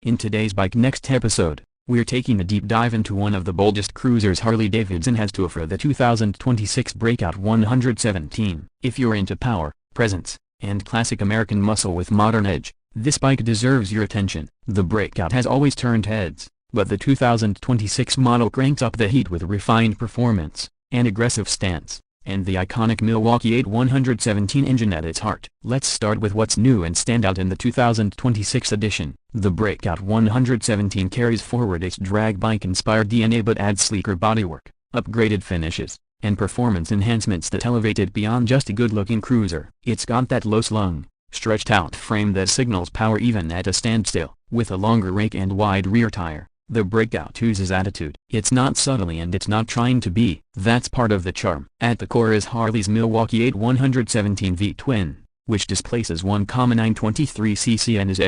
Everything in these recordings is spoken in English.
In today's BikeNext episode, we're taking a deep dive into one of the boldest cruisers Harley-Davidson has to offer, the 2026 Breakout 117. If you're into power, presence, and classic American muscle with modern edge, this bike deserves your attention. The Breakout has always turned heads, but the 2026 model cranks up the heat with refined performance, an aggressive stance, and the iconic Milwaukee-Eight 117 engine at its heart. Let's start with what's new and stand out in the 2026 edition. The Breakout 117 carries forward its drag bike-inspired DNA but adds sleeker bodywork, upgraded finishes, and performance enhancements that elevate it beyond just a good-looking cruiser. It's got that low-slung, stretched-out frame that signals power even at a standstill. With a longer rake and wide rear tire, the Breakout oozes attitude. It's not subtly and it's not trying to be. That's part of the charm. At the core is Harley's Milwaukee-Eight 117 V-twin, which displaces 1,923 cc and is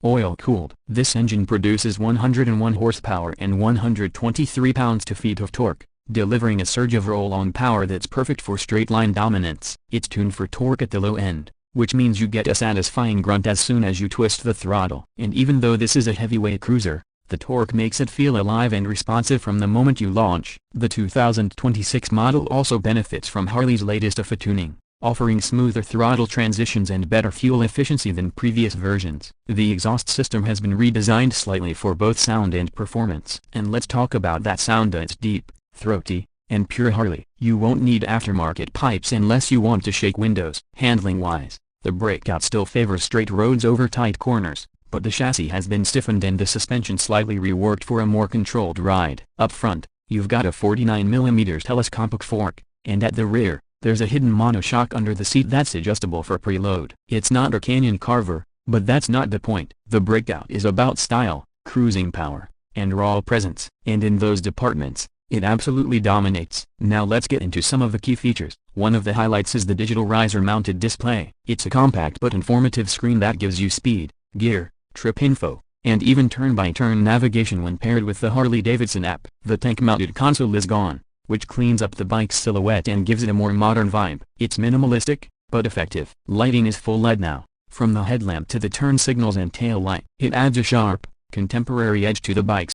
oil-cooled. This engine produces 101 horsepower and 123 pounds-to-feet of torque, delivering a surge of roll-on power that's perfect for straight-line dominance. It's tuned for torque at the low end, which means you get a satisfying grunt as soon as you twist the throttle. And even though this is a heavyweight cruiser, the torque makes it feel alive and responsive from the moment you launch. The 2026 model also benefits from Harley's latest AFA tuning, offering smoother throttle transitions and better fuel efficiency than previous versions. The exhaust system has been redesigned slightly for both sound and performance. And let's talk about that sound. It's deep, throaty, and pure Harley. You won't need aftermarket pipes unless you want to shake windows. Handling-wise, the Breakout still favors straight roads over tight corners, but the chassis has been stiffened and the suspension slightly reworked for a more controlled ride. Up front, you've got a 49mm telescopic fork, and at the rear, there's a hidden monoshock under the seat that's adjustable for preload. It's not a canyon carver, but that's not the point. The Breakout is about style, cruising power, and raw presence, and in those departments, it absolutely dominates. Now let's get into some of the key features. One of the highlights is the digital riser-mounted display. It's a compact but informative screen that gives you speed, gear, trip info, and even turn-by-turn navigation when paired with the Harley-Davidson app. The tank-mounted console is gone, which cleans up the bike's silhouette and gives it a more modern vibe. It's minimalistic, but effective. Lighting is full LED now, from the headlamp to the turn signals and tail light. It adds a sharp, contemporary edge to the bike's